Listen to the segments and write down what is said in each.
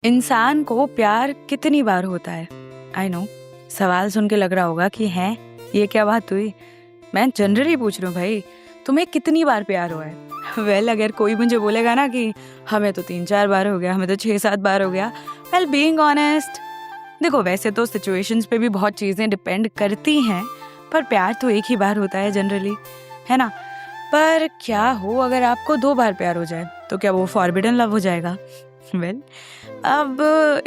इंसान को प्यार कितनी बार होता है? आई नो, सवाल सुन के लग रहा होगा कि हैं ये क्या बात हुई। मैं जनरली पूछ रही हूँ भाई, तुम्हें कितनी बार प्यार हुआ है? वेल अगर कोई मुझे बोलेगा ना कि हमें तो 3-4 बार हो गया, हमें तो 6-7 बार हो गया, वेल बीइंग ऑनेस्ट, देखो वैसे तो सिचुएशंस पे भी बहुत चीज़ें डिपेंड करती हैं, पर प्यार तो एक ही बार होता है जनरली, है ना? पर क्या हो अगर आपको 2 बार प्यार हो जाए, तो क्या वो फॉरबिडन लव हो जाएगा? वेल अब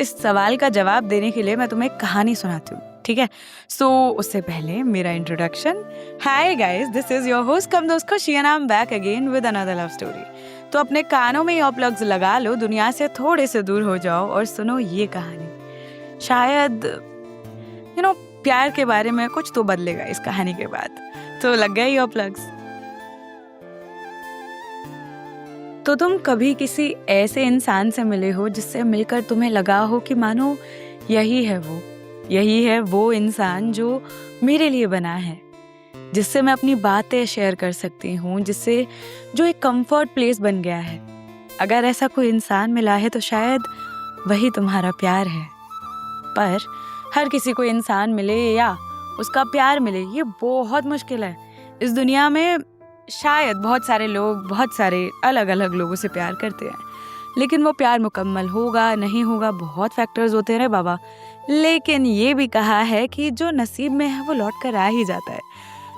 इस सवाल का जवाब देने के लिए मैं तुम्हें एक कहानी सुनाती हूँ, ठीक है? सो उससे पहले मेरा introduction. Hi guys, this is your host cum दोस्त Khushi and I am back again with another love story. तो अपने कानों में ईयर प्लग्स लगा लो, दुनिया से थोड़े से दूर हो जाओ और सुनो ये कहानी। शायद प्यार के बारे में कुछ तो बदलेगा इस कहानी के बाद। तो लग गए ईयर प्लग्स। तो तुम कभी किसी ऐसे इंसान से मिले हो जिससे मिलकर तुम्हें लगा हो कि मानो यही है वो इंसान जो मेरे लिए बना है, जिससे मैं अपनी बातें शेयर कर सकती हूँ, जिससे जो एक कंफर्ट प्लेस बन गया है। अगर ऐसा कोई इंसान मिला है तो शायद वही तुम्हारा प्यार है। पर हर किसी को इंसान मिले या उसका प्यार मिले ये बहुत मुश्किल है। इस दुनिया में शायद बहुत सारे लोग बहुत सारे अलग अलग लोगों से प्यार करते हैं, लेकिन वो प्यार मुकम्मल होगा नहीं होगा, बहुत फैक्टर्स होते हैं रे बाबा। लेकिन ये भी कहा है कि जो नसीब में है वो लौट कर आ ही जाता है।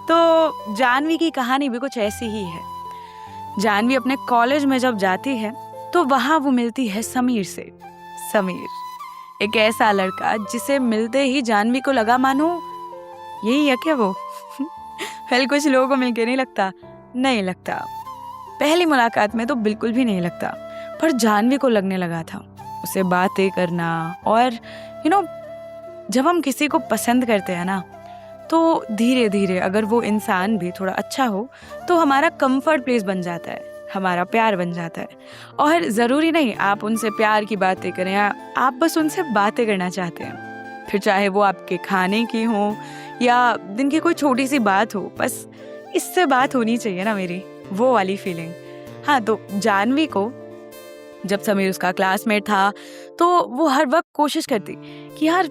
तो जानवी की कहानी भी कुछ ऐसी ही है। जानवी अपने कॉलेज में जब जाती है तो वहाँ वो मिलती है समीर से। समीर एक ऐसा लड़का जिसे मिलते ही जानवी को लगा मानो यही है क्या वो। वेल कुछ लोगों को मिलके नहीं लगता। पहली मुलाकात में तो बिल्कुल भी नहीं लगता, पर जानवी को लगने लगा था। उसे बातें करना और जब हम किसी को पसंद करते हैं ना, तो धीरे धीरे अगर वो इंसान भी थोड़ा अच्छा हो तो हमारा कंफर्ट प्लेस बन जाता है, हमारा प्यार बन जाता है। और ज़रूरी नहीं आप उनसे प्यार की बातें करें, या आप बस उनसे बातें करना चाहते हैं, फिर चाहे वो आपके खाने की हो या दिन की कोई छोटी सी बात हो, बस इससे बात होनी चाहिए ना, मेरी वो वाली फीलिंग। हाँ, तो जानवी को जब समीर उसका क्लासमेट था तो वो हर वक्त कोशिश करती कि यार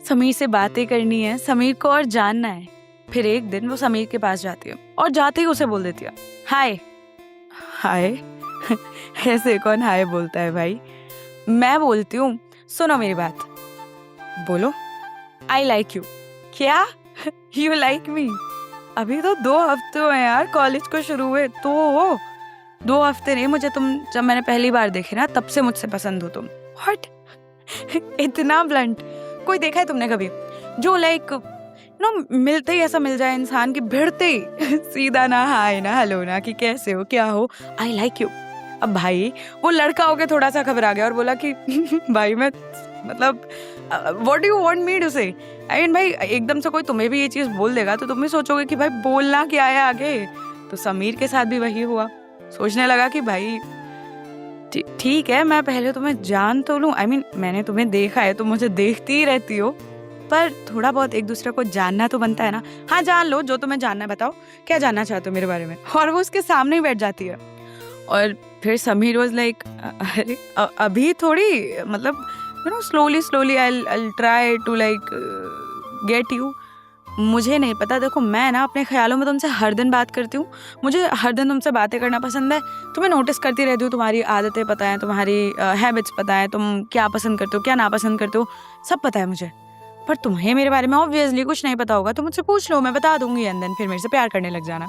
समीर से बातें करनी है, समीर को और जानना है। फिर एक दिन वो समीर के पास जाती है और जाते ही उसे बोल देती है हाय। हाय ऐसे कौन हाय बोलता है भाई? मैं बोलती हूँ सुनो मेरी बात। बोलो। I like you. क्या? You like me? अभी तो 2 हफ्ते हुए यार कॉलेज को शुरू हुए, तो 2 हफ्ते नहीं, मुझे तुम जब मैंने पहली बार देखे ना तब से मुझसे पसंद हो तुम। व्हाट? इतना ब्लंट कोई देखा है तुमने कभी जो मिलते ही ऐसा मिल जाए इंसान की भिड़ते ही सीधा ना हाय ना हेलो ना कि कैसे हो क्या हो, आई लाइक यू। अब भाई वो लड़का होके थोड़ा सा घबरा गया और बोला कि भाई मैं मतलब what do you want me to say. I mean भाई एकदम से कोई तुम्हें भी ये चीज़ बोल देगा तो तुम भी सोचोगे कि भाई बोलना क्या है आगे। तो समीर के साथ भी वही हुआ। सोचने लगा कि भाई ठीक है, मैं पहले तुम्हें जान तो लूँ, आई मीन मैंने तुम्हें देखा है, तुम मुझे देखती ही रहती हो, पर थोड़ा बहुत एक दूसरे को जानना तो बनता है ना। हाँ जान लो जो तुम्हें जानना है, बताओ क्या जानना चाहते हो मेरे बारे में। और वो उसके सामने ही बैठ जाती है। और फिर समीर वाज लाइक अरे अभी थोड़ी, मतलब slowly I try to get you. मुझे नहीं पता, देखो मैं ना अपने ख्यालों में तुमसे हर दिन बात करती हूँ, मुझे हर दिन तुमसे बातें करना पसंद है, तुम्हें नोटिस करती रहती हूँ, तुम्हारी आदतें पता है, तुम्हारी हैबिट्स पता है, तुम क्या पसंद करते हो क्या नापसंद करते हो, सब पता है मुझे। पर तुम्हें मेरे बारे में ऑब्वियसली कुछ नहीं पता होगा, तो मुझसे पूछ लो, मैं बता दूंगी, एंड देन फिर मेरे से प्यार करने लग जाना।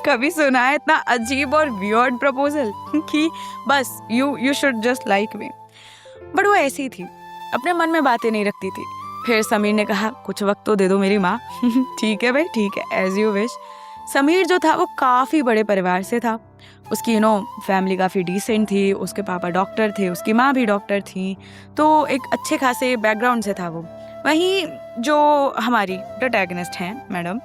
कभी सुना है इतना अजीब और वियर्ड प्रपोजल कि बस you should just like me. But वो ऐसी थी, अपने मन में बातें नहीं रखती थी। फिर समीर ने कहा कुछ वक्त तो दे दो मेरी माँ। ठीक है भाई ठीक है, एज यू विश। समीर जो था वो काफ़ी बड़े परिवार से था। उसकी फैमिली काफ़ी डिसेंट थी, उसके पापा डॉक्टर थे, उसकी माँ भी डॉक्टर थी, तो एक अच्छे खासे बैकग्राउंड से था वो। वहीं जो हमारी प्रोटैगनिस्ट हैं मैडम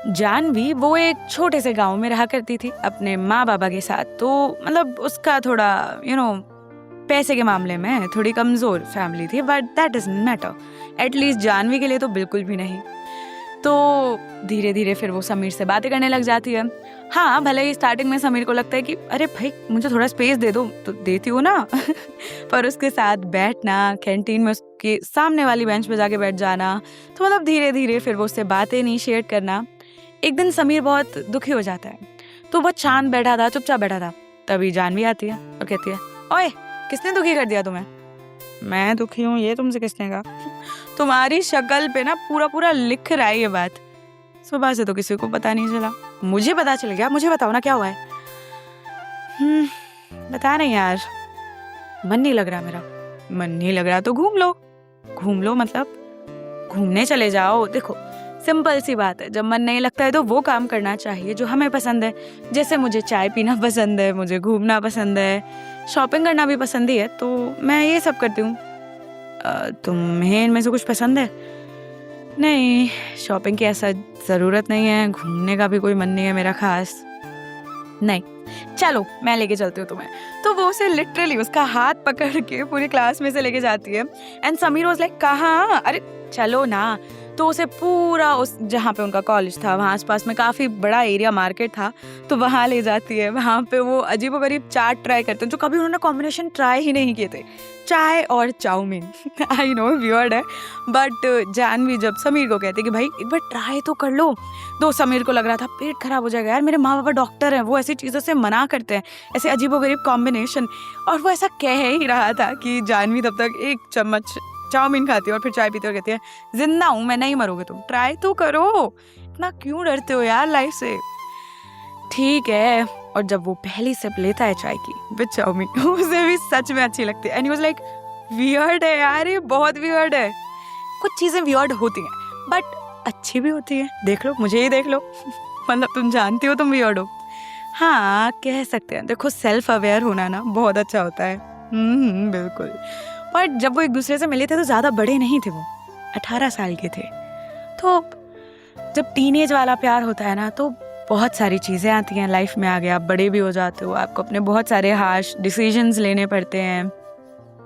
जानवी, वो एक छोटे से गांव में रहा करती थी अपने माँ बाबा के साथ। तो मतलब उसका थोड़ा पैसे के मामले में थोड़ी कमज़ोर फैमिली थी, but that doesn't matter. At least Jahnavi के लिए तो बिल्कुल भी नहीं। तो धीरे धीरे फिर वो समीर से बातें करने लग जाती है। हाँ, भले ही स्टार्टिंग में समीर को लगता है कि अरे भाई मुझे थोड़ा स्पेस दे दो, तो देती हूँ ना पर उसके साथ बैठना, कैंटीन में उसके सामने वाली बेंच पे जाके बैठ जाना, तो मतलब धीरे धीरे फिर वो उससे बातें इनिशिएट करना। एक दिन समीर बहुत दुखी हो जाता है, तो बहुत शांत बैठा था, चुपचाप बैठा था। तभी जानवी आती है और कहती है, ओए किसने दुखी कर दिया तुम्हें? मैं दुखी हूँ, ये तुमसे किसने कहा? तुम्हारी शक्ल पे ना पूरा पूरा लिख रहा है ये बात। सुबह से तो किसी को पता नहीं चला, मुझे पता चल गया। मुझे बताओ ना क्या हुआ है। बता नहीं यार, मन नहीं लग रहा मेरा। मन नहीं लग रहा तो घूम लो। घूम लो मतलब घूमने चले जाओ। देखो सिंपल सी बात है, जब मन नहीं लगता है तो वो काम करना चाहिए जो हमें पसंद है। जैसे मुझे चाय पीना पसंद है, मुझे घूमना पसंद है, शॉपिंग करना भी पसंद ही है, तो मैं ये सब करती हूँ। तुम्हें इनमें से कुछ पसंद है? नहीं, शॉपिंग की ऐसा ज़रूरत नहीं है, घूमने का भी कोई मन नहीं है मेरा खास। नहीं, चलो मैं लेके चलती हूँ तुम्हें। तो वो उसे लिटरली उसका हाथ पकड़ के पूरी क्लास में से लेके जाती है। एंड समीर वाज लाइक, कहाँ? अरे चलो ना। तो उसे पूरा उस जहाँ पे उनका कॉलेज था, वहाँ आसपास में काफ़ी बड़ा एरिया मार्केट था, तो वहाँ ले जाती है। वहाँ पे वो अजीबोगरीब चाट ट्राई करते हैं जो कभी उन्होंने कॉम्बिनेशन ट्राई ही नहीं किए थे, चाय और चाउमीन। आई नो वियर्ड है, बट जानवी जब समीर को कहती है कि भाई एक बार ट्राई तो कर लो, तो समीर को लग रहा था पेट खराब हो जाएगा यार, मेरे माँ बाबा डॉक्टर हैं, वो ऐसी चीज़ों से मना करते हैं, ऐसे अजीबोगरीब कॉम्बिनेशन। और वो ऐसा कह ही रहा था कि जानवी तब तक एक चम्मच चाउमीन खाती है और फिर चाय पीती और कहती है, जिंदा हूँ मैं, नहीं मरोगे तुम, ट्राई तो करो, इतना क्यों डरते हो यार लाइफ से? ठीक है। और जब वो पहली सिप लेता है चाय की विद चाउमीन, उसे भी सच में अच्छी लगती है। And he was like, weird है यार, ये बहुत वियर्ड है। कुछ चीजें वियर्ड होती हैं बट अच्छी भी होती है। देख लो, मुझे ही देख लो। मतलब तुम जानती हो तुम वियर्ड हो। हाँ, कह सकते हैं। देखो सेल्फ अवेयर होना ना बहुत अच्छा होता है। बिल्कुल। पर जब वो एक दूसरे से मिले थे तो ज़्यादा बड़े नहीं थे, वो 18 साल के थे। तो जब टीनेज वाला प्यार होता है ना, तो बहुत सारी चीज़ें आती हैं लाइफ में। आगे आप बड़े भी हो जाते हो, आपको अपने बहुत सारे हार्श डिसीजंस लेने पड़ते हैं,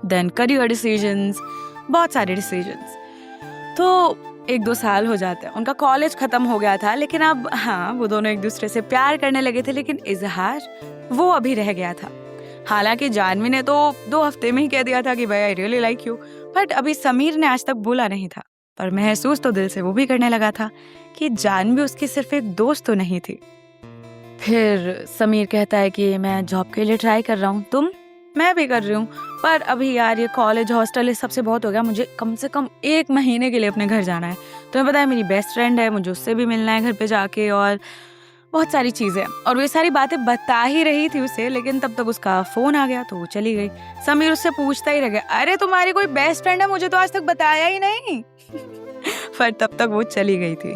देन करियर डिसीजंस, बहुत सारे डिसीजंस। तो 1-2 साल हो जाते हैं, उनका कॉलेज ख़त्म हो गया था, लेकिन अब हाँ वो दोनों एक दूसरे से प्यार करने लगे थे, लेकिन इजहार वो अभी रह गया था। हालांकि जानवी ने तो 2 हफ्ते में ही कह दिया था कि भाई I really like you, but अभी समीर ने आज तक बोला नहीं था, पर महसूस तो दिल से वो भी करने लगा था कि जानवी उसकी सिर्फ एक दोस्त तो नहीं थी। फिर समीर कहता है कि मैं जॉब के लिए ट्राई कर रहा हूँ, तुम? मैं भी कर रही हूँ, पर अभी यार ये कॉलेज हॉस्टल इस सबसे बहुत हो गया, मुझे कम से कम 1 महीने के लिए अपने घर जाना है। तुम्हें पता है मेरी बेस्ट फ्रेंड है, मुझे उससे भी मिलना है घर पे जाके, और बहुत सारी चीज़ें। और वो ये सारी बातें बता ही रही थी उसे, लेकिन तब तक उसका फ़ोन आ गया तो वो चली गई। समीर उससे पूछता ही रह गया, अरे तुम्हारी कोई बेस्ट फ्रेंड है, मुझे तो आज तक बताया ही नहीं। पर तब तक वो चली गई थी।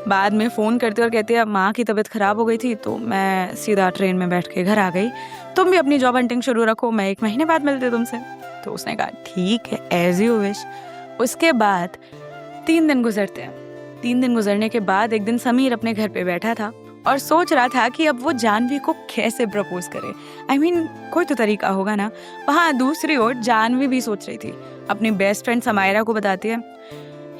बाद में फ़ोन करती और कहती है, माँ की तबीयत ख़राब हो गई थी तो मैं सीधा ट्रेन में बैठ के घर आ गई, तुम भी अपनी जॉब हंटिंग शुरू रखो, मैं 1 महीने बाद मिलती तुमसे। तो उसने कहा ठीक है, एज यू विश। उसके बाद 3 दिन गुजरते हैं। 3 दिन गुजरने के बाद एक दिन समीर अपने घर पे बैठा था और सोच रहा था कि अब वो जानवी को कैसे प्रपोज करे। I mean, कोई तो तरीका होगा ना। वहाँ दूसरी ओर जानवी भी सोच रही थी। अपनी बेस्ट फ्रेंड समायरा को बताती है,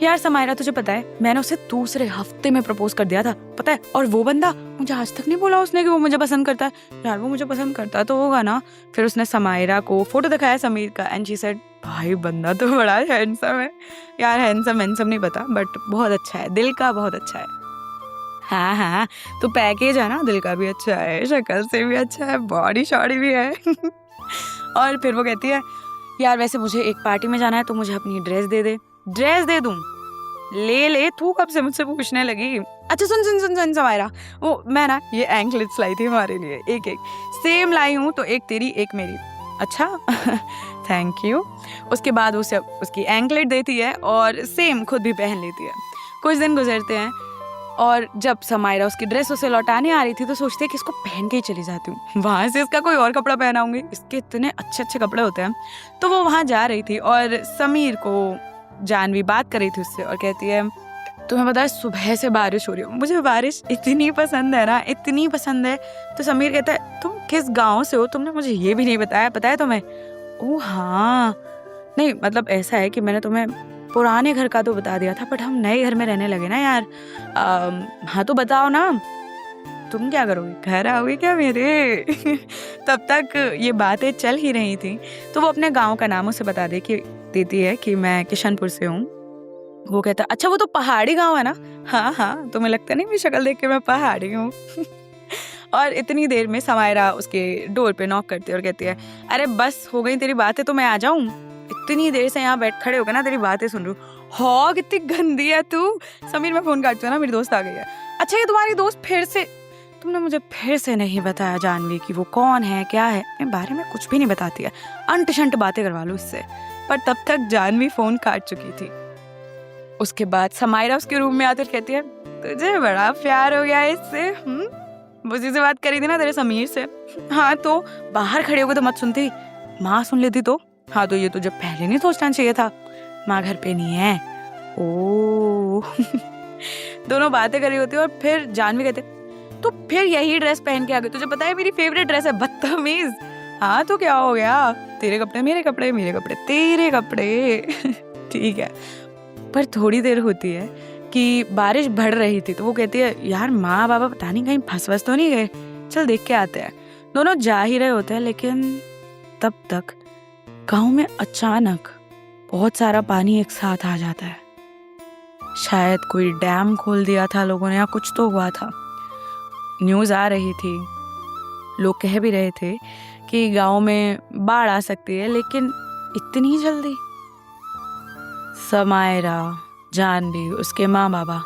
यार समायरा तुझे पता है मैंने उसे दूसरे हफ्ते में प्रपोज कर दिया था, पता है, और वो बंदा मुझे आज तक नहीं बोला उसने कि वो मुझे पसंद करता है। यार वो मुझे पसंद करता तो होगा ना। फिर उसने समायरा को फोटो दिखाया समीर का, एंड शी सेड, भाई बंदा तो बड़ा हैंडसम है। यार हैंडसम नहीं पता, बट बहुत अच्छा है, दिल का बहुत अच्छा है। हाँ हाँ, तो पैकेज है ना, दिल का भी अच्छा है, शक्ल से भी अच्छा है, बॉडी शॉडी भी है। और फिर वो कहती है, यार वैसे मुझे एक पार्टी में जाना है तो मुझे अपनी ड्रेस दे दे। ड्रेस दे दूं? ले, तू कब से मुझसे पूछने लगी? अच्छा सुन समायरा, वो मैं ना ये एंकलेट्स लाई थी हमारे लिए, एक सेम लाई हूँ, तो एक तेरी एक मेरी। अच्छा थैंक यू। उसके बाद उसे उसकी एंकलेट देती है और सेम खुद भी पहन लेती है। कुछ दिन गुजरते हैं और जब समायरा उसकी ड्रेस उसे लौटाने आ रही थी तो सोचते कि इसको पहन के ही चली जाती हूँ, वहाँ से इसका कोई और कपड़ा पहनाऊंगी, इसके इतने अच्छे कपड़े होते हैं। तो वो वहाँ जा रही थी और समीर को जानवी बात कर रही थी उससे और कहती है, तुम्हें पता है सुबह से बारिश हो रही हो, मुझे बारिश इतनी पसंद है ना, इतनी पसंद है। तो समीर कहता है, तुम किस गाँव से हो, तुमने मुझे ये भी नहीं बताया, पता है तुम्हें? ओह हाँ, नहीं मतलब ऐसा है कि मैंने तुम्हें पुराने घर का तो बता दिया था, बट हम नए घर में रहने लगे ना यार। हाँ तो बताओ ना, तुम क्या करोगे, घर आओगे क्या मेरे? तब तक ये बातें चल ही रही थी, तो वो अपने गांव का नाम उसे बता देती है कि मैं किशनपुर से हूँ। वो कहता, अच्छा वो तो पहाड़ी गांव है ना? हाँ हाँ, तुम्हें लगता नहीं मेरी शक्ल देख के मैं पहाड़ी हूँ? और इतनी देर में समायरा उसके डोर पे नॉक करती है और कहती है, अरे बस हो गई तेरी बातें, तो मैं आ जाऊं? इतनी देर से यहाँ बैठ खड़े होकर ना तेरी बातें सुन रही हूँ। हाँ कितनी गंदी है तू। समीर, मैं फोन काटती हूँ ना, मेरी दोस्त आ गई है। अच्छा ये तुम्हारी दोस्त फिर से, तुमने मुझे फिर से नहीं बताया जानवी कि वो कौन है क्या है, अपने बारे में कुछ भी नहीं बताती है, अंट शंट बातें करवा लो इससे। पर तब तक जानवी फोन काट चुकी थी। उसके बाद समायरा उसके रूम में आकर कहती है, तुझे बड़ा प्यार हो गया है इससे? उसी से बात करी थी ना तेरे समीर से? हाँ तो बाहर खड़े होकर तो मत सुनती, माँ सुन लेती तो? हाँ तो ये तुझे पहले नहीं सोचना चाहिए था, माँ घर पे नहीं है। ओ दोनों बातें कर रही होती है और फिर जानवी कहते, तो फिर यही ड्रेस पहन के आ गई, तुझे पता है मेरी फेवरेट ड्रेस है, बदतमीज। हाँ तो क्या हो गया, तेरे कपड़े मेरे कपड़े, मेरे कपड़े तेरे कपड़े। ठीक है। पर थोड़ी देर होती है कि बारिश बढ़ रही थी, तो वो कहती है, यार माँ बाबा पता नहीं कहीं फंस तो नहीं गए, चल देख के आते हैं। दोनों जा ही रहे होते हैं, लेकिन तब तक गांव में अचानक बहुत सारा पानी एक साथ आ जाता है। शायद कोई डैम खोल दिया था लोगों ने, या कुछ तो हुआ था। न्यूज़ आ रही थी, लोग कह भी रहे थे कि गांव में बाढ़ आ सकती है, लेकिन इतनी जल्दी? समायरा, जानवी, उसके माँ बाबा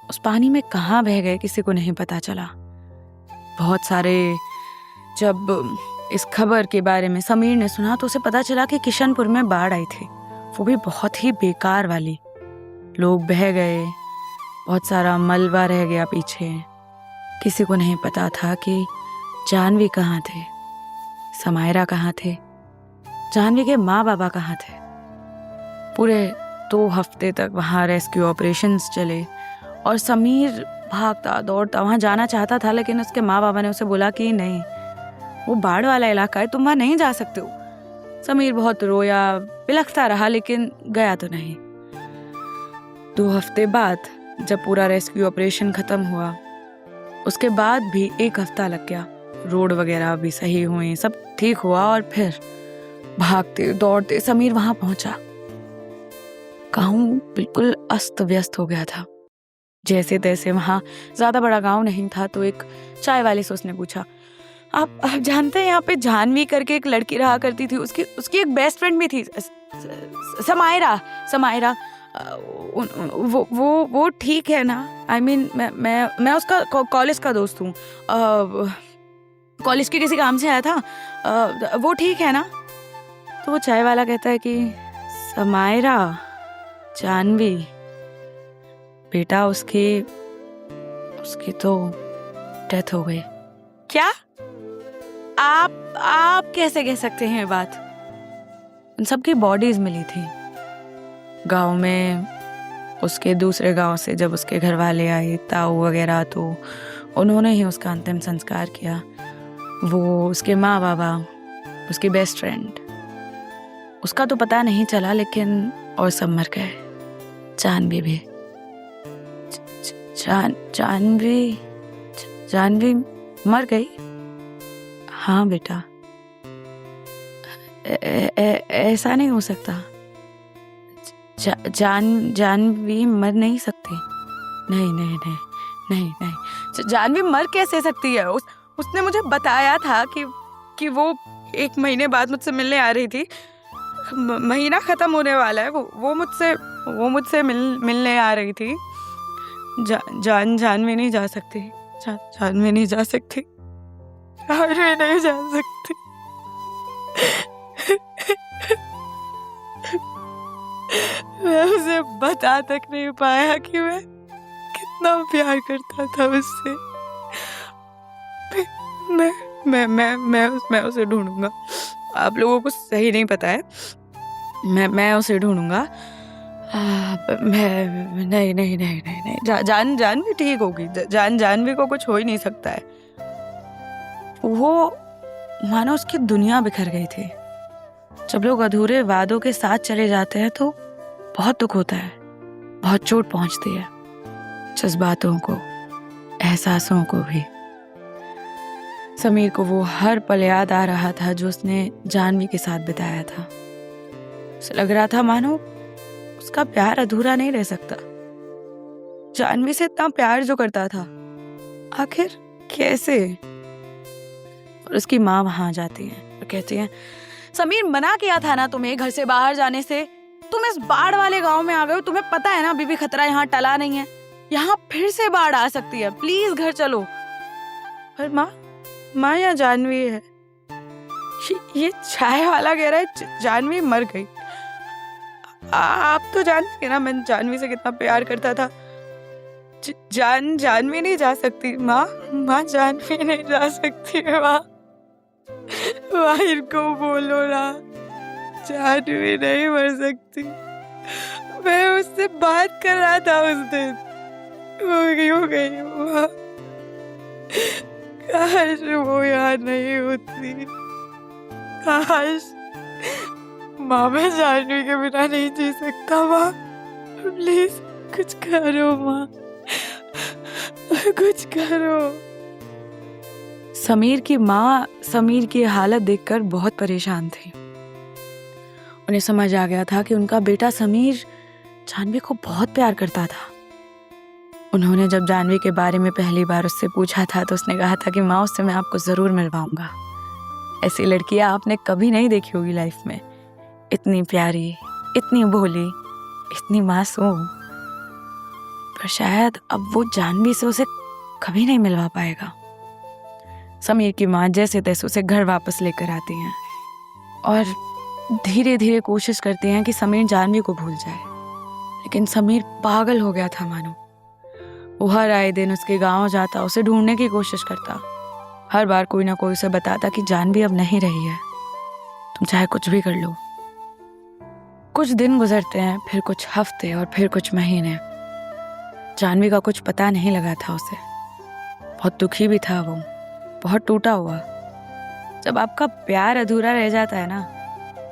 उस पानी में कहाँ बह गए किसी को नहीं पता चला। बहुत सारे, जब इस खबर के बारे में समीर ने सुना तो उसे पता चला कि किशनपुर में बाढ़ आई थी, वो भी बहुत ही बेकार वाली। लोग बह गए, बहुत सारा मलबा रह गया पीछे। किसी को नहीं पता था कि जानवी कहाँ थे, समायरा कहाँ थे, जानवी के माँ बाबा कहाँ थे। पूरे 2 हफ्ते तक वहाँ रेस्क्यू ऑपरेशंस चले और समीर भागता दौड़ता वहाँ जाना चाहता था, लेकिन उसके माँ बाबा ने उसे बोला कि नहीं, वो बाढ़ वाला इलाका है, तुम वहाँ नहीं जा सकते हो। समीर बहुत रोया, बिलखता रहा, लेकिन गया तो नहीं। 2 हफ्ते बाद जब पूरा रेस्क्यू ऑपरेशन खत्म हुआ, उसके बाद भी 1 हफ्ता लग गया। रोड वगैरह भी सही हुए, सब ठीक हुआ, और फिर भागते दौड़ते समीर वहां पहुंचा। गांव बिल्कुल अस्त व्यस्त हो गया था। जैसे तैसे, वहां ज्यादा बड़ा गांव नहीं था, तो एक चाय वाले से उसने पूछा, आप जानते हैं यहाँ पे जानवी करके एक लड़की रहा करती थी, उसकी एक बेस्ट फ्रेंड भी थी, समायरा। वो ठीक है ना? I mean, मैं उसका कॉलेज का दोस्त हूँ, कॉलेज के किसी काम से आया था, वो ठीक है ना? तो वो चाय वाला कहता है कि समायरा, जानवी बेटा, उसकी तो डेथ हो गई। क्या? आप कैसे कह सकते हैं ये बात? उन सबकी बॉडीज मिली थी गांव में, उसके दूसरे गांव से। जब उसके घर वाले आए, ताऊ वगैरह, तो उन्होंने ही उसका अंतिम संस्कार किया। वो, उसके माँ बाबा, उसकी बेस्ट फ्रेंड, उसका तो पता नहीं चला, लेकिन और सब मर गए। जानवी भी। जानवी मर गई? हाँ बेटा, ऐसा नहीं हो सकता। जानवी मर नहीं सकती। नहीं, जानवी मर कैसे सकती है? उसने मुझे बताया था कि वो 1 महीने बाद मुझसे मिलने आ रही थी। महीना खत्म होने वाला है, वो मुझसे मिलने आ रही थी। जानवी नहीं जा सकती, जानवी नहीं जा सकती, जानवी नहीं जा सकती। मैं उसे बता तक नहीं पाया कि मैं कितना प्यार करता था उससे। मैं उसे ढूंढूंगा। आप लोगों को सही नहीं पता है, मैं उसे ढूंढूंगा। नहीं, जानवी ठीक होगी। जानवी को कुछ हो ही नहीं सकता है। वो मानो उसकी दुनिया बिखर गई थी। जब लोग अधूरे वादों के साथ चले जाते हैं तो बहुत दुख होता है, बहुत चोट पहुंचती है, जज्बातों को, एहसासों को भी। समीर को वो हर पल याद आ रहा था जो उसने जानवी के साथ बिताया था। उसे लग रहा था मानो उसका प्यार अधूरा नहीं रह सकता। जानवी से इतना प्यार जो करता था, आखिर कैसे? और उसकी माँ वहां जाती है और कहती है, समीर मना किया था ना तुम्हें घर से बाहर जाने से, तुम इस बाढ़ वाले गांव में आ गए हो, तुम्हें पता है ना अभी भी खतरा यहाँ टला नहीं है, यहाँ फिर से बाढ़ आ सकती है, प्लीज घर चलो। पर माँ यहाँ जानवी है। ये चाय वाला कह रहा है जानवी मर गई। आप तो जानते हैं ना मैं जानवी से कितना प्यार करता था। जानवी नहीं जा सकती माँ जानवी नहीं जा सकती माँ इनको बोलो ना, जानवी नहीं मर सकती। मैं उससे बात कर रहा था उस दिन, हो गई माँ। काश वो यहाँ नहीं होती, काश। माँ मैं जानवी के बिना नहीं जी सकता माँ, प्लीज कुछ करो माँ, कुछ करो। समीर की माँ समीर की हालत देखकर बहुत परेशान थी। उन्हें समझ आ गया था कि उनका बेटा समीर जानवी को बहुत प्यार करता था। उन्होंने जब जानवी के बारे में पहली बार उससे पूछा था तो उसने कहा था कि माँ उससे मैं आपको जरूर मिलवाऊंगा। ऐसी लड़कियां आपने कभी नहीं देखी होगी लाइफ में, इतनी प्यारी, इतनी भोली, इतनी मासूम। पर शायद अब वो जानवी से उसे कभी नहीं मिलवा पाएगा। समीर की माँ जैसे तैसे उसे घर वापस लेकर आती हैं और धीरे धीरे कोशिश करती हैं कि समीर जानवी को भूल जाए। लेकिन समीर पागल हो गया था मानो। वो हर आए दिन उसके गांव जाता, उसे ढूंढने की कोशिश करता। हर बार कोई ना कोई उसे बताता कि जानवी अब नहीं रही है, तुम चाहे कुछ भी कर लो। कुछ दिन गुजरते हैं, फिर कुछ हफ्ते और फिर कुछ महीने। जानवी का कुछ पता नहीं लगा था उसे। बहुत दुखी भी था वो, बहुत टूटा हुआ। जब आपका प्यार अधूरा रह जाता है ना,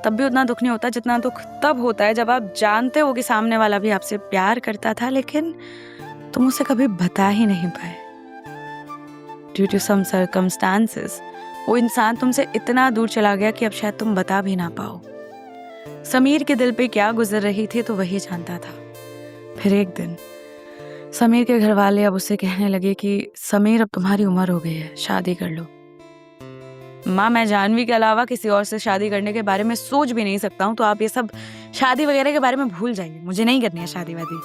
तब भी उतना दुख नहीं होता जितना दुख तब होता है जब आप जानते हो कि सामने वाला भी आपसे प्यार करता था, लेकिन तुम उसे कभी बता ही नहीं पाए। ड्यू टू सम सर्कमस्टांसेस वो इंसान तुमसे इतना दूर चला गया कि अब शायद तुम बता भी ना पाओ। समीर के दिल पे क्या गुजर रही थी तो वही जानता था। फिर एक दिन समीर के घर वाले अब उसे कहने लगे कि समीर अब तुम्हारी उम्र हो गई है, शादी कर लो। माँ मैं जानवी के अलावा किसी और से शादी करने के बारे में सोच भी नहीं सकता हूँ, तो आप ये सब शादी वगैरह के बारे में भूल जाइए, मुझे नहीं करनी है शादी वादी।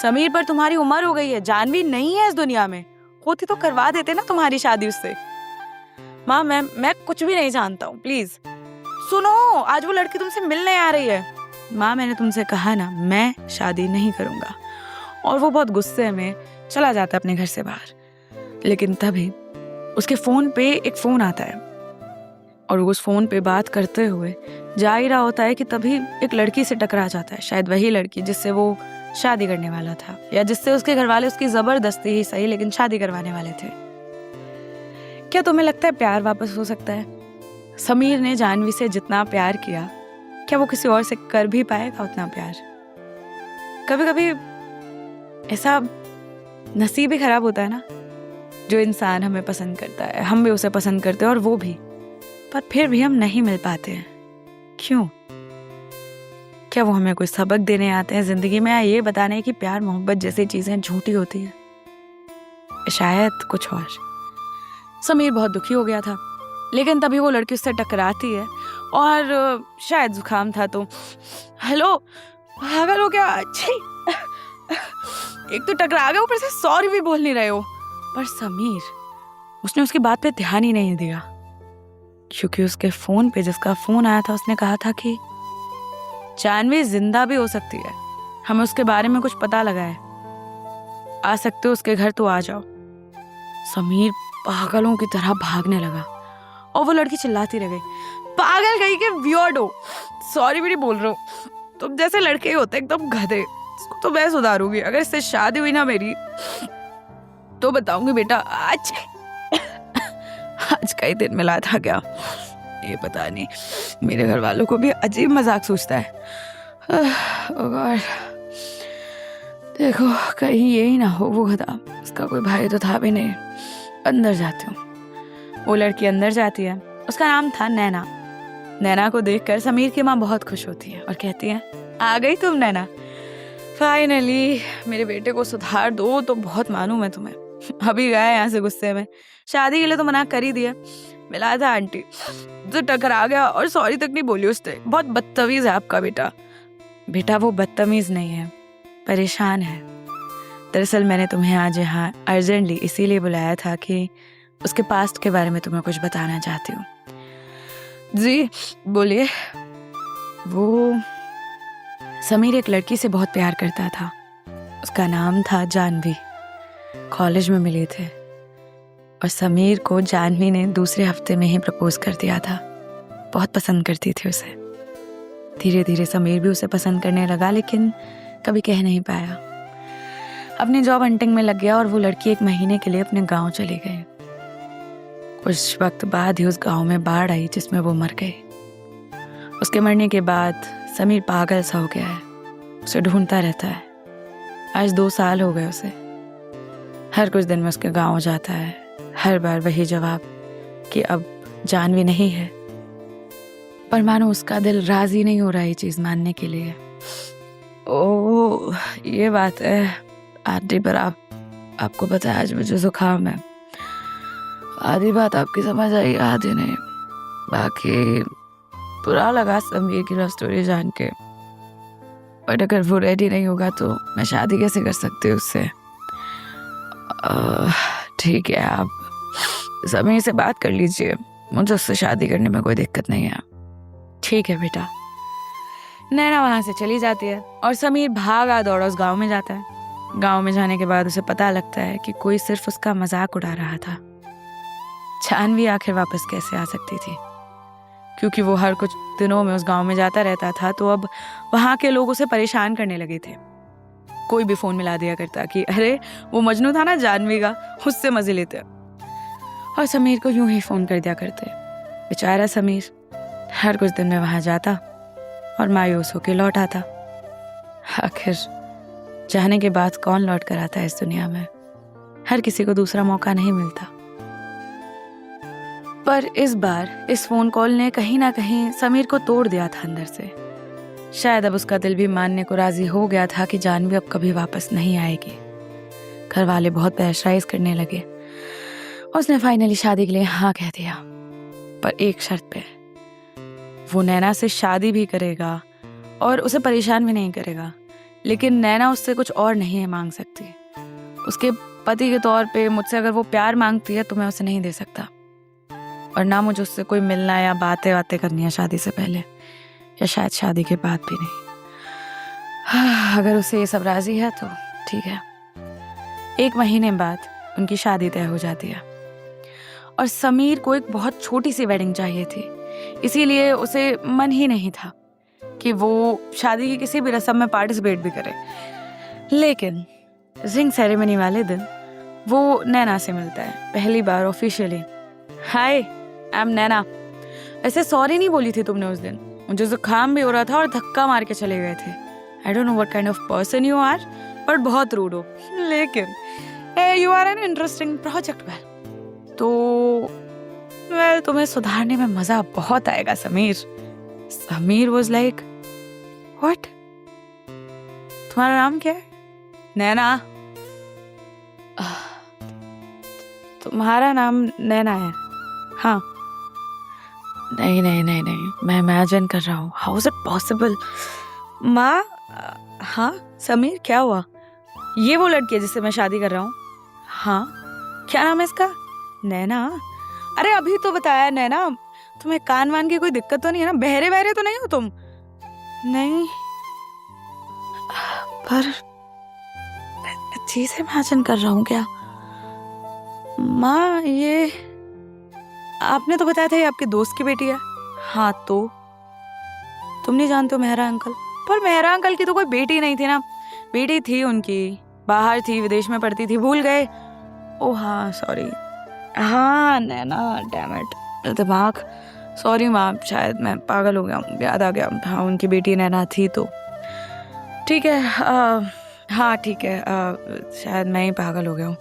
समीर पर तुम्हारी उम्र हो गई है, जानवी नहीं है इस दुनिया में, होती तो करवा देते ना तुम्हारी शादी उससे। माँ मैं कुछ भी नहीं जानता हूँ, प्लीज सुनो, आज वो लड़की तुमसे मिलने आ रही है। माँ मैंने तुमसे कहा ना मैं शादी नहीं करूंगा। और वो बहुत गुस्से में चला जाता है अपने घर से बाहर। लेकिन तभी उसके फोन पे एक फोन आता है और उस फोन पे बात करते हुए जा ही रहा होता है कि तभी एक लड़की से टकरा जाता है। शायद वही लड़की जिससे वो शादी करने वाला था, या जिससे उसके घर वाले उसकी जबरदस्ती ही सही लेकिन शादी करवाने वाले थे। क्या तुम्हें लगता है प्यार वापस हो सकता है? समीर ने जानवी से जितना प्यार किया, क्या वो किसी और से कर भी पाएगा उतना प्यार? कभी कभी ऐसा नसीब ही खराब होता है ना, जो इंसान हमें पसंद करता है, हम भी उसे पसंद करते हैं और वो भी, पर फिर भी हम नहीं मिल पाते हैं। क्यों? क्या वो हमें कोई सबक देने आते हैं जिंदगी में, या ये बताने कि प्यार मोहब्बत जैसी चीजें झूठी होती हैं? शायद कुछ और। समीर बहुत दुखी हो गया था, लेकिन तभी वो लड़की उससे टकराती है और शायद जुकाम था तो हेलो पागल हो क्या? अच्छी एक तो टकरा गए, ऊपर से सॉरी भी बोल नहीं रहे हो। पर समीर उसने उसकी बात पे ध्यान ही नहीं दिया, क्योंकि उसके फोन पे जिसका फोन आया था उसने कहा था कि जानवी जिंदा भी हो सकती है, हमें उसके बारे में कुछ पता लगा है, आ सकते हो उसके घर तो आ जाओ। समीर पागलों की तरह भागने लगा और वो लड़की चिल्लाती रह गई, पागल कहीं के वियर्डो, सॉरी भी नहीं बोल रहा हूँ, तुम जैसे लड़के होते एकदम गधे, इसको तो मैं सुधारूंगी। अगर इससे शादी हुई ना मेरी तो बताऊंगी बेटा आज कई दिन मिला था क्या, ये पता नहीं, मेरे घर वालों को भी अजीब मजाक सोचता है। ओ गॉड, देखो कहीं यही ना हो वो गधा, उसका कोई भाई तो था भी नहीं। अंदर जाती हूँ। वो लड़की अंदर जाती है, उसका नाम था नैना। नैना को देखकर समीर की माँ बहुत खुश होती है और कहती है, आ गई तुम नैना, फाइनली मेरे बेटे को सुधार दो तो बहुत मानूं मैं तुम्हें। अभी गया यहाँ से गुस्से में, शादी के लिए तो मना कर ही दिया। मिला था आंटी तो टकरा गया और सॉरी तक नहीं बोली उसने। बहुत बदतमीज है आपका बेटा। बेटा वो बदतमीज नहीं है, परेशान है। दरअसल मैंने तुम्हें आज यहाँ अर्जेंटली इसीलिए बुलाया था कि उसके पास्ट के बारे में तुम्हें कुछ बताना चाहती हूँ। जी बोलिए। वो समीर एक लड़की से बहुत प्यार करता था। उसका नाम था जानवी। कॉलेज में मिले थे और समीर को जानवी ने दूसरे हफ्ते में ही प्रपोज कर दिया था। बहुत पसंद करती थी उसे। धीरे धीरे समीर भी उसे पसंद करने लगा, लेकिन कभी कह नहीं पाया। अपनी जॉब हंटिंग में लग गया और वो लड़की 1 महीने के लिए अपने गांव चली गई। कुछ वक्त बाद ही उस गांव में बाढ़ आई जिसमें वो मर गई। उसके मरने के बाद समीर पागल सा हो गया है, उसे ढूंढता रहता है। आज 2 साल हो गए उसे। हर कुछ दिन में उसके गांव जाता है, हर बार वही जवाब कि अब जानवी नहीं है। पर मानो उसका दिल राजी नहीं हो रहा ये चीज मानने के लिए। ओह ये बात है आंटी, पर आपको पता है आज मुझे जुकाम है। आधी बात आपकी समझ आई, आधी नहीं। बाकी बुरा लगा समीर की लव स्टोरी जान के, बट अगर वो रेडी नहीं होगा तो मैं शादी कैसे कर सकती हूँ उससे। ठीक है, आप समीर से बात कर लीजिए, मुझे उससे शादी करने में कोई दिक्कत नहीं है। ठीक है बेटा। नैना वहां से चली जाती है और समीर भागा दौड़ा उस गांव में जाता है। गांव में जाने के बाद उसे पता लगता है कि कोई सिर्फ उसका मजाक उड़ा रहा था। जानवी आखिर वापस कैसे आ सकती थी, क्योंकि वो हर कुछ दिनों में उस गांव में जाता रहता था, तो अब वहां के लोग उसे परेशान करने लगे थे। कोई भी फोन मिला दिया करता कि अरे वो मजनू था ना जानवी का, उससे मजे लेते। और समीर को यूं ही फोन कर दिया करते। बेचारा समीर हर कुछ दिन में वहां जाता और मायूस होकर लौट आता। आखिर जाने के बाद कौन लौट कर आता है इस दुनिया में? हर किसी को दूसरा मौका नहीं मिलता। पर इस बार इस फोन कॉल ने कहीं ना कहीं समीर को तोड़ दिया था अंदर से। शायद अब उसका दिल भी मानने को राजी हो गया था कि जानवी अब कभी वापस नहीं आएगी। घर वाले बहुत प्रेशराइज करने लगे। उसने फाइनली शादी के लिए हाँ कह दिया, पर एक शर्त पे। वो नैना से शादी भी करेगा और उसे परेशान भी नहीं करेगा, लेकिन नैना उससे कुछ और नहीं मांग सकती। उसके पति के तौर पे मुझसे अगर वो प्यार मांगती है तो मैं उसे नहीं दे सकता, और ना मुझे उससे कोई मिलना या बातें करनी है शादी से पहले, या शायद शादी के बाद भी नहीं। अगर उसे ये सब राजी है तो ठीक है। 1 महीने बाद उनकी शादी तय हो जाती है और समीर को एक बहुत छोटी सी वेडिंग चाहिए थी, इसीलिए उसे मन ही नहीं था कि वो शादी की किसी भी रस्म में पार्टिसिपेट भी करे। लेकिन रिंग सेरेमनी वाले दिन वो नैना से मिलता है पहली बार ऑफिशियली। हाय, आई एम नैना। ऐसे सॉरी नहीं बोली थी तुमने उस दिन, मुझे जुकाम भी हो रहा था और धक्का मार के चले गए थे। I don't know what kind of person you are, but बहुत रूड हो, लेकिन you are an interesting project. Well तुम्हें सुधारने में मजा बहुत आएगा Sameer. Sameer was like what, तुम्हारा नाम क्या है? नैना। तुम्हारा नाम नैना है? हाँ। नहीं, मैं इमेजिन कर रहा हूँ। How is it possible? माँ, हाँ समीर क्या हुआ? ये वो लड़की है जिससे मैं शादी कर रहा हूँ? हाँ। क्या नाम है इसका? नैना। अरे अभी तो बताया नैना। तुम्हें कान वान की कोई दिक्कत तो नहीं है ना? बहरे बहरे तो नहीं हो तुम? नहीं, पर चीज इमेजिन कर रहा हूँ क्या? माँ, ये आपने तो बताया था ये आपके दोस्त की बेटी है। हाँ तो तुम नहीं जानते हो मेहरा अंकल? पर मेहरा अंकल की तो कोई बेटी नहीं थी ना। बेटी थी उनकी, बाहर थी, विदेश में पढ़ती थी, भूल गए? ओह हाँ सॉरी। हाँ नैना, डैम इट, दिमाग। सॉरी माँ, शायद मैं पागल हो गया हूँ, याद आ गया। हाँ उनकी बेटी नैना थी तो ठीक है, हाँ ठीक है, शायद मैं ही पागल हो गया हूँ।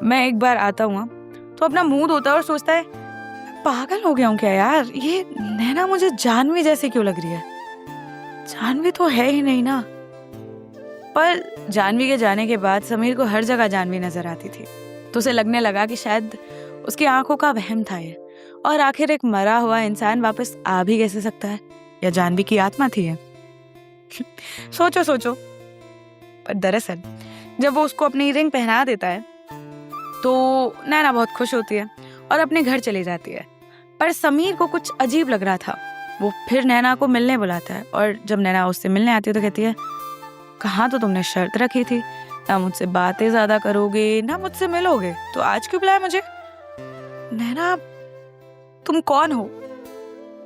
मैं एक बार आता हूँ तो अपना मुंह धोता है और सोचता है पागल हो गया हूँ क्या यार, ये नैना मुझे जानवी जैसे क्यों लग रही है? जानवी तो है ही नहीं ना। पर जानवी के जाने के बाद समीर को हर जगह जानवी नजर आती थी, तो उसे लगने लगा कि शायद उसकी आंखों का वहम था ये। और आखिर एक मरा हुआ इंसान वापस आ भी कैसे सकता है? या जानवी की आत्मा थी ये? सोचो सोचो। पर दरअसल जब वो उसको अपनी रिंग पहना देता है तो नैना बहुत खुश होती है और अपने घर चली जाती है। पर समीर को कुछ अजीब लग रहा था। वो फिर नैना को मिलने बुलाता है और जब नैना उससे मिलने आती है तो कहती है, कहाँ तो तुमने शर्त रखी थी, ना मुझसे बातें ज्यादा करोगे ना मुझसे मिलोगे, तो आज क्यों बुलाया मुझे? नैना, तुम कौन हो?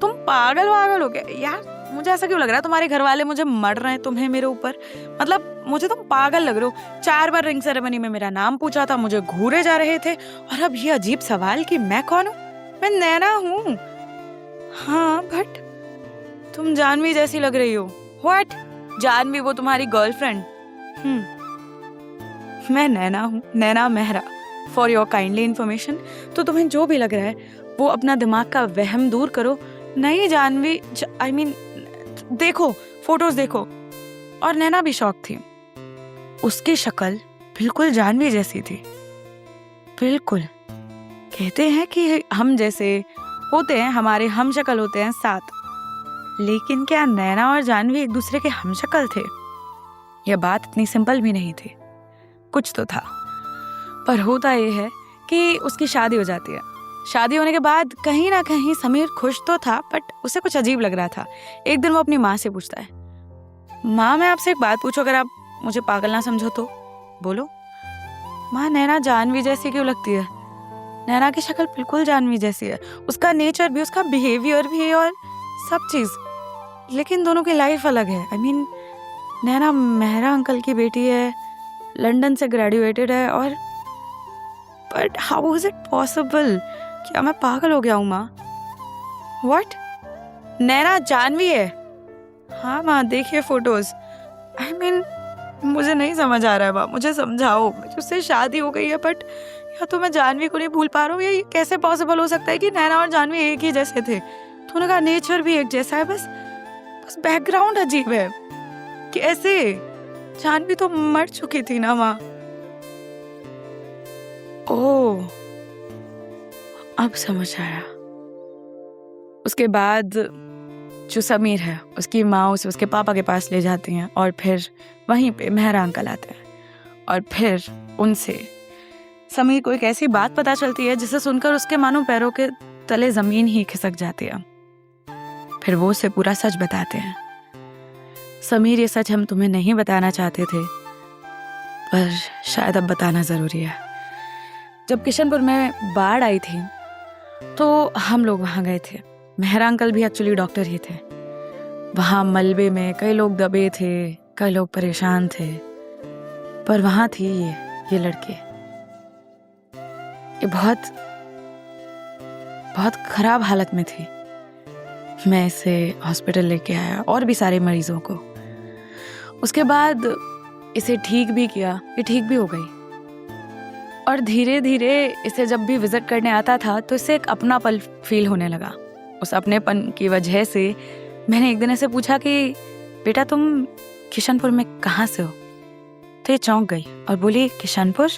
तुम पागल वागल हो गया यार? मुझे ऐसा क्यों लग रहा है तुम्हारे घर वाले मुझे मर रहे हैं तुम्हें मेरे ऊपर? मतलब मुझे तुम पागल लग रहे हो। 4 बार रिंग सेरेमनी में मेरा नाम पूछा था, मुझे घूरे जा रहे थे, और अब ये अजीब सवाल कि मैं कौन हूँ? मैं नैना हूँ। हाँ बट तुम जानवी जैसी लग रही हो। व्हाट? जानवी वो तुम्हारी गर्लफ्रेंड? मैं नैना हूँ, Naina Mehra. For your kindly information. तो तुम्हें जो भी लग रहा है वो अपना दिमाग का वहम दूर करो। नहीं जानवी, आई मीन देखो, फोटोज देखो। और नैना भी शौक थी। उसकी शक्ल बिल्कुल जानवी जैसी थी, बिल्कुल। कहते हैं कि हम जैसे होते हैं, हमारे हम शक्ल होते हैं 7, लेकिन क्या नैना और जानवी एक दूसरे के हम शक्ल थे? यह बात इतनी सिंपल भी नहीं थी, कुछ तो था। पर होता यह है कि उसकी शादी हो जाती है। शादी होने के बाद कहीं ना कहीं समीर खुश तो था, बट उसे कुछ अजीब लग रहा था। एक दिन वो अपनी माँ से पूछता है, माँ मैं आपसे एक बात पूछूं, अगर आप मुझे पागल ना समझो तो? बोलो। माँ, नैना जानवी जैसी क्यों लगती है? नैना की शक्ल बिल्कुल जानवी जैसी है, उसका नेचर भी, उसका बिहेवियर भी और सब चीज, लेकिन दोनों की लाइफ अलग है। I mean Naina Mehra uncle की बेटी है, लंदन से ग्रेजुएटेड है, और but how is it possible? क्या मैं पागल हो गया हूँ माँ? व्हाट? नैना जानवी है? हाँ माँ, देखिए फोटोज। आई मीन मुझे नहीं समझ आ रहा है माँ, मुझे समझाओ। मुझसे शादी हो गई है, बट या तो मैं जानवी को नहीं भूल पा रहा हूँ, ये कैसे पॉसिबल हो सकता है कि नैना और जानवी एक ही जैसे थे? तो उनका नेचर भी एक जैसा है, बस बैकग्राउंड अजीब है। कैसे? जानवी तो मर चुकी थी ना माँ। ओह, अब समझ आया। उसके बाद जो समीर है, उसकी माँ उसे उसके पापा के पास ले जाती हैं, और फिर वहीं पे मेहरा अंकल आते हैं, और फिर उनसे समीर को एक ऐसी बात पता चलती है जिसे सुनकर उसके मानो पैरों के तले जमीन ही खिसक जाती है। फिर वो उसे पूरा सच बताते हैं। समीर, ये सच हम तुम्हें नहीं बताना चाहते थे, पर शायद अब बताना जरूरी है। जब किशनपुर में बाढ़ आई थी तो हम लोग वहां गए थे। मेहरा अंकल भी एक्चुअली डॉक्टर ही थे। वहां मलबे में कई लोग दबे थे, कई लोग परेशान थे, पर वहां थी ये लड़की। ये बहुत बहुत खराब हालत में थी। मैं इसे हॉस्पिटल लेके आया, और भी सारे मरीजों को। उसके बाद इसे ठीक भी किया, ये ठीक भी हो गई। और धीरे धीरे इसे जब भी विजिट करने आता था तो इसे एक अपनापन फील होने लगा। उस अपनेपन की वजह से मैंने एक दिन ऐसे पूछा कि बेटा तुम किशनपुर में कहाँ से हो? तो ये चौंक गई और बोली, किशनपुर?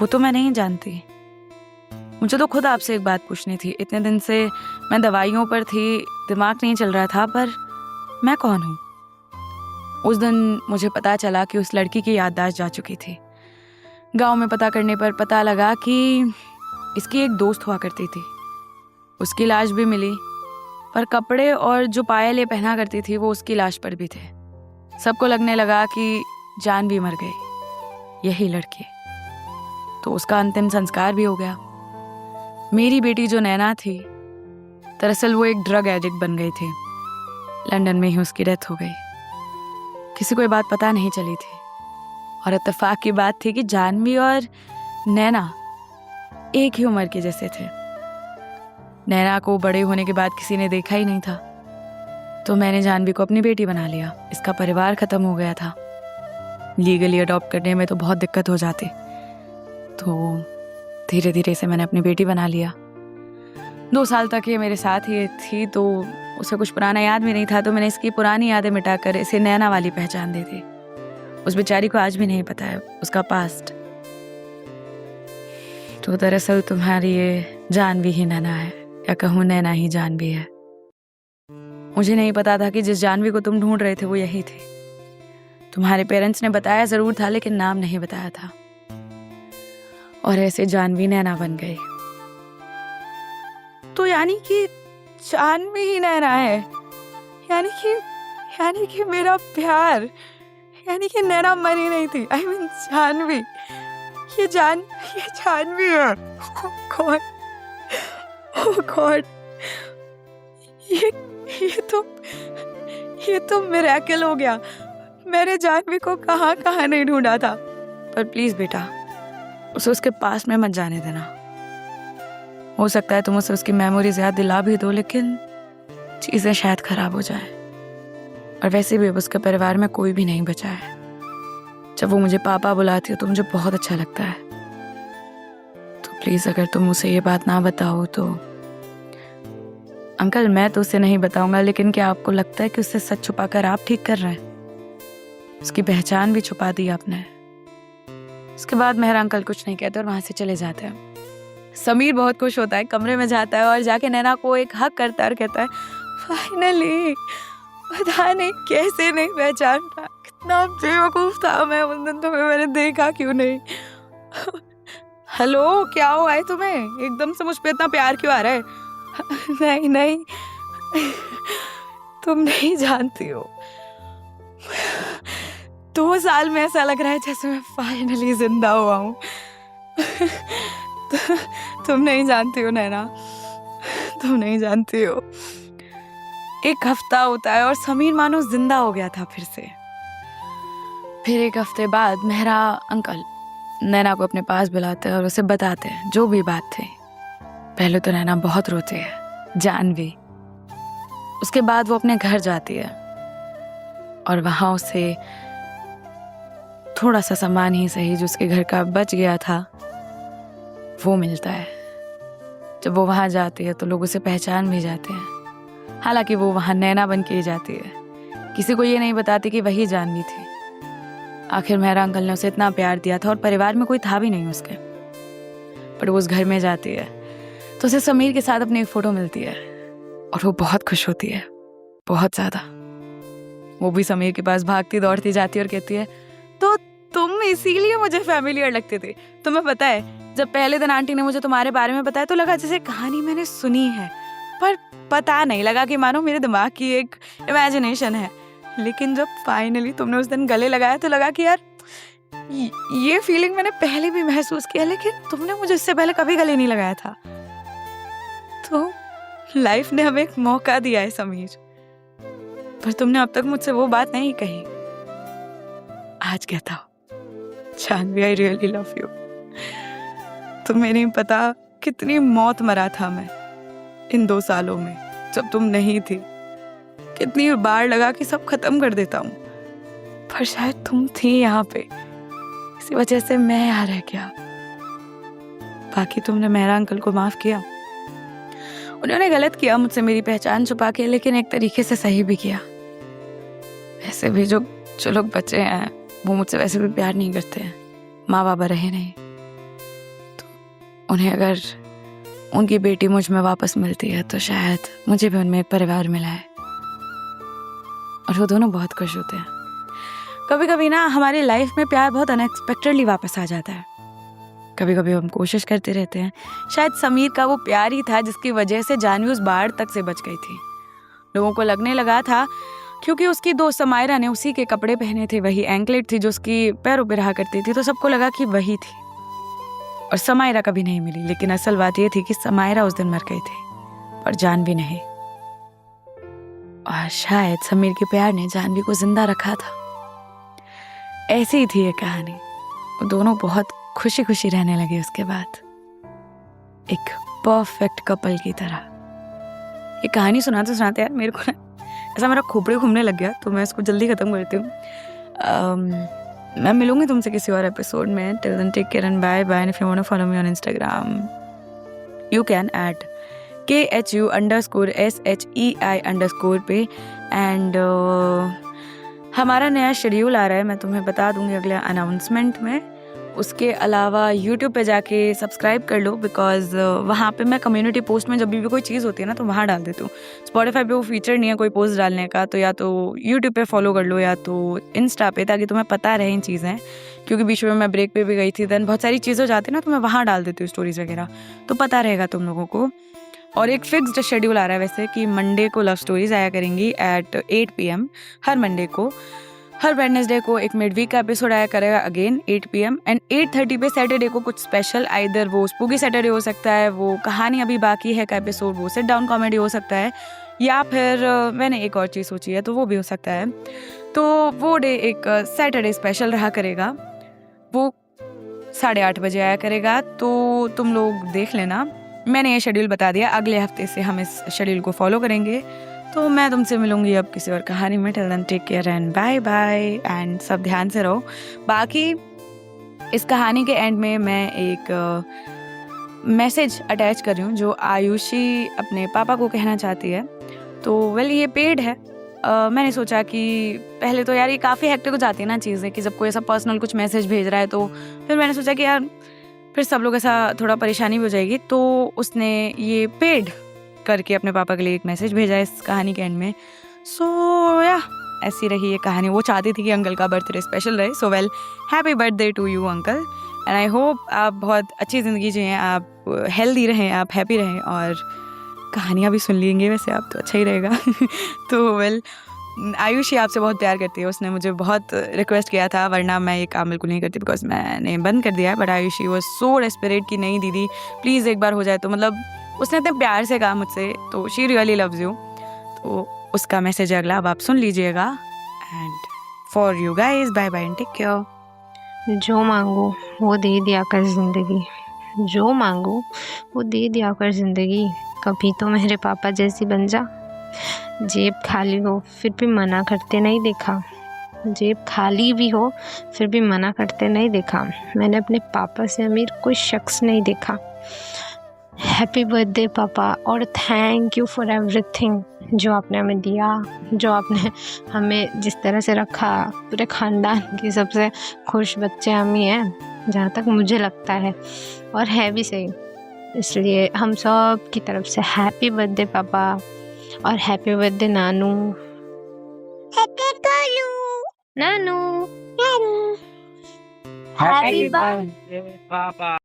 वो तो मैं नहीं जानती। मुझे तो खुद आपसे एक बात पूछनी थी। इतने दिन से मैं दवाइयों पर थी, दिमाग नहीं चल रहा था, पर मैं कौन हूँ? उस दिन मुझे पता चला कि उस लड़की की याददाश्त जा चुकी थी। गांव में पता करने पर पता लगा कि इसकी एक दोस्त हुआ करती थी। उसकी लाश भी मिली, पर कपड़े और जो पायल ये पहना करती थी वो उसकी लाश पर भी थे। सबको लगने लगा कि जान भी मर गई, यही लड़की। तो उसका अंतिम संस्कार भी हो गया। मेरी बेटी जो नैना थी, दरअसल वो एक ड्रग एडिक्ट बन गई थी। लंदन में ही उसकी डेथ हो गई। किसी को ये बात पता नहीं चली थी, और इत्तेफाक की बात थी कि जानवी और नैना एक ही उम्र के जैसे थे। नैना को बड़े होने के बाद किसी ने देखा ही नहीं था। तो मैंने जानवी को अपनी बेटी बना लिया। इसका परिवार ख़त्म हो गया था, लीगली अडॉप्ट करने में तो बहुत दिक्कत हो जाती, तो धीरे धीरे इसे मैंने अपनी बेटी बना लिया। 2 साल तक ये मेरे साथ ही थी, तो उसे कुछ पुराना याद भी नहीं था, तो मैंने इसकी पुरानी यादें मिटाकर इसे नैना वाली पहचान दी थी। उस बेचारी को आज भी नहीं पता है उसका पास्ट। तो दरअसल तुम्हारी ये जानवी ही नैना है, या कहूँ नैना ही जानवी है। मुझे नहीं पता था कि जिस जानवी को तुम ढूंढ रहे थे वो यही थी। तुम्हारे पेरेंट्स ने बताया जरूर था, लेकिन नाम नहीं बताया था, और ऐसे जानवी नैना बन गई। तो यानी कि जानवी ही नैना है, यानी कि मेरा प्यार, यानी कि नैना मरी नहीं थी। आई मीन जानवी, ये जानवी है। ओह गॉड, ये तो मिरेकल हो गया। मैंने जानवी को कहाँ नहीं ढूंढा था। पर प्लीज बेटा, उसे उसके पास में मत जाने देना। हो सकता है तुम उसे उसकी मेमोरीज याद दिला भी दो, लेकिन चीजें शायद खराब हो जाए। और वैसे भी अब उसके परिवार में कोई भी नहीं बचा है। जब वो मुझे पापा बुलाती हो तो मुझे बहुत अच्छा लगता है। तो प्लीज अगर तुम उसे ये बात ना बताओ तो। अंकल, मैं तो उसे नहीं बताऊंगा, लेकिन क्या आपको लगता है कि उससे सच छुपाकर आप ठीक कर रहे हैं? उसकी पहचान भी छुपा दी आपने। उसके बाद मेहरा अंकल कुछ नहीं कहते और वहां से चले जाते हैं। समीर बहुत खुश होता है, कमरे में जाता है और जाके नैना को एक हक करता है और कहता है, फाइनली, पता नहीं कैसे नहीं पहचान पाया, कितना बेवकूफ था मैं उस दिन, तुम्हें मैंने देखा क्यों नहीं। हेलो, क्या हुआ है तुम्हें? एकदम से मुझ पे इतना प्यार क्यों आ रहा है? नहीं, तुम नहीं जानती हो। 2 साल में ऐसा लग रहा है जैसे मैं फाइनली जिंदा हुआ हूँ। तुम नहीं जानती हो नैना, तुम नहीं जानती हो। 1 हफ्ता होता है और समीर मानो जिंदा हो गया था फिर से। फिर 1 हफ्ते बाद मेहरा अंकल नैना को अपने पास बुलाते हैं और उसे बताते हैं जो भी बात थी। पहले तो नैना बहुत रोती है, जानवी। उसके बाद वो अपने घर जाती है और वहां उसे थोड़ा सा सामान ही सही जो उसके घर का बच गया था वो मिलता है। जब वो वहां जाती है तो लोग उसे पहचान भी जाते हैं। हालांकि वो वहां नैना बन के ही जाती है, किसी को ये नहीं बताती कि वही जानवी थी। आखिर मेहरा अंकल ने उसे इतना प्यार दिया था और परिवार में कोई था भी नहीं उसके। पर वो उस घर में जाती है तो उसे समीर के साथ अपनी एक फोटो मिलती है और वो बहुत खुश होती है, बहुत ज्यादा। वो भी समीर के पास भागती दौड़ती जाती है और कहती है, तो तुम इसीलिए मुझे फैमिलियर लगते थे। तुम्हें पता है, जब पहले दिन आंटी ने मुझे तुम्हारे बारे में बताया तो लगा जैसे कहानी मैंने सुनी है, पर पता नहीं लगा कि मानो मेरे दिमाग की एक इमेजिनेशन है। लेकिन जब फाइनली तुमने उस दिन गले लगाया तो लगा कि यार ये फीलिंग मैंने पहले भी महसूस किया, लेकिन तुमने मुझे इससे पहले कभी गले नहीं लगाया था। तो लाइफ ने हमें एक मौका दिया है समीर, पर तुमने अब तक मुझसे वो बात नहीं कही। आज कहता हो, Jahnavi, I really love you. तुम्हें नहीं पता कितनी मौत मरा था मैं इन 2 सालों में जब तुम नहीं थी। कितनी बार लगा कि सब खत्म कर देता हूँ, पर शायद तुम थी यहाँ पे, इसी वजह से मैं यहाँ रह गया। बाकी तुमने मेहरा अंकल को माफ किया। उन्होंने गलत किया मुझसे मेरी पहचान छुपा के, लेकिन एक तरीके से सही भी किया। वैसे भी जो लोग बचे हैं वो मुझसे वैसे भी प्यार नहीं करते हैं, माँ बाबा रहे नहीं, तो उन्हें अगर उनकी बेटी मुझ में वापस मिलती है तो शायद मुझे भी उनमें एक परिवार मिला है। और वो दोनों बहुत खुश होते हैं। कभी कभी ना हमारी लाइफ में प्यार बहुत अनएक्सपेक्टेडली वापस आ जाता है। कभी कभी हम कोशिश करते रहते हैं। शायद समीर का वो प्यार ही था जिसकी वजह से जानवी उस बाढ़ तक से बच गई थी। लोगों को लगने लगा था क्योंकि उसकी दोस्त समायरा ने उसी के कपड़े पहने थे, वही एंकलेट थी जो उसकी पैरों पे रहा करती थी, तो सबको लगा कि वही थी। और समायरा कभी नहीं मिली, लेकिन असल बात ये थी कि समायरा उस दिन मर गई थी और जानवी नहीं। और शायद समीर के प्यार ने जानवी को जिंदा रखा था। ऐसी ही थी ये कहानी। वो दोनों बहुत खुशी खुशी रहने लगे उसके बाद, एक परफेक्ट कपल की तरह। ये कहानी सुनाते सुनाते यार मेरे को ना ऐसा मेरा खोपड़ी घूमने लग गया, तो मैं इसको जल्दी ख़त्म करती हूँ। मैं मिलूँगी तुमसे किसी और एपिसोड में। Till then take care and bye bye. And if you want to follow me on Instagram you can at KHU_SHEI_ पे। एंड हमारा नया शेड्यूल आ रहा है, मैं तुम्हें बता दूंगी अगले अनाउंसमेंट में। उसके अलावा यूट्यूब पे जाके सब्सक्राइब कर लो, बिकॉज वहाँ पे मैं कम्युनिटी पोस्ट में जब भी कोई चीज़ होती है ना तो वहाँ डाल देती हूँ। स्पॉटिफाई पे वो फीचर नहीं है कोई पोस्ट डालने का, तो या तो यूट्यूब पे फॉलो कर लो या तो इंस्टा पे, ताकि तुम्हें पता रहे इन चीज़ें। क्योंकि बीच में मैं ब्रेक पे भी गई थी, दैन बहुत सारी चीज़ें हो जाती है ना, तो मैं वहाँ डाल देती हूँ स्टोरीज़ वगैरह, तो पता रहेगा तुम लोगों को। और एक फिक्स्ड शेड्यूल आ रहा है वैसे कि मंडे को लव स्टोरीज आया करेंगी एट 8 PM हर मंडे को। हर वेडनेसडे को एक मिड वीक का एपिसोड आया करेगा अगेन 8 PM। एंड 8:30 पे सैटरडे को कुछ स्पेशल, आइदर वो स्पूकी सैटरडे हो सकता है, वो कहानी अभी बाकी है का एपिसोड, वो सिट डाउन कॉमेडी हो सकता है, या फिर मैंने एक और चीज़ सोची है तो वो भी हो सकता है। तो वो डे एक सैटरडे स्पेशल रहा करेगा, वो 8:30 बजे आया करेगा, तो तुम लोग देख लेना। मैंने ये शेड्यूल बता दिया, अगले हफ्ते से हम इस शेड्यूल को फॉलो करेंगे। तो मैं तुमसे मिलूंगी अब किसी और कहानी में। Till then take care and bye bye. And सब ध्यान से रहो। बाकी इस कहानी के एंड में मैं एक मैसेज अटैच कर रही हूँ जो आयुषी अपने पापा को कहना चाहती है। तो वेल ये पेड है। मैंने सोचा कि पहले तो यार ये काफ़ी हेक्टिक हो जाती है ना चीज़ें, कि जब कोई ऐसा पर्सनल कुछ मैसेज भेज रहा है, तो फिर मैंने सोचा कि यार फिर सब लोग ऐसा थोड़ा परेशानी भी हो जाएगी। तो उसने ये पेड करके अपने पापा के लिए एक मैसेज भेजा इस कहानी के एंड में। सो या ऐसी रही ये कहानी। वो चाहती थी कि अंकल का बर्थडे स्पेशल रहे। So well, happy birthday to you uncle, and I hope आप बहुत अच्छी ज़िंदगी जिएं, आप हेल्दी रहें, आप हैप्पी रहें, और कहानियाँ भी सुन लेंगे वैसे आप, तो अच्छा ही रहेगा। तो वेल, आयुषी आपसे बहुत प्यार करती है। उसने मुझे बहुत रिक्वेस्ट किया था, वरना मैं ये काम बिल्कुल नहीं करती, बिकॉज मैंने बंद कर दिया है। But Ayushi was so desperate कि नहीं दीदी प्लीज़ एक बार हो जाए। तो मतलब उसने इतने प्यार से कहा मुझसे, तो शी रियली लव्स यू। तो उसका मैसेज अगला अब आप सुन लीजिएगा। And for you guys, bye bye and take care. जो मांगो वो दे दिया कर ज़िंदगी, जो मांगो वो दे दिया कर ज़िंदगी। कभी तो मेरे पापा जैसी बन जा। जेब खाली हो फिर भी मना करते नहीं देखा, जेब खाली भी हो फिर भी मना करते नहीं देखा। मैंने अपने पापा से अमीर कोई शख्स नहीं देखा। हैप्पी बर्थडे पापा, और थैंक यू फॉर एवरीथिंग, जो आपने हमें दिया, जो आपने हमें जिस तरह से रखा। पूरे ख़ानदान की सबसे खुश बच्चे हम ही हैं, जहाँ तक मुझे लगता है, और है भी सही। इसलिए हम सब की तरफ से हैप्पी बर्थडे पापा, और हैप्पी बर्थडे नानू, हैप्पी गोलू, नानू, हैप्पी बर्थडे पापा।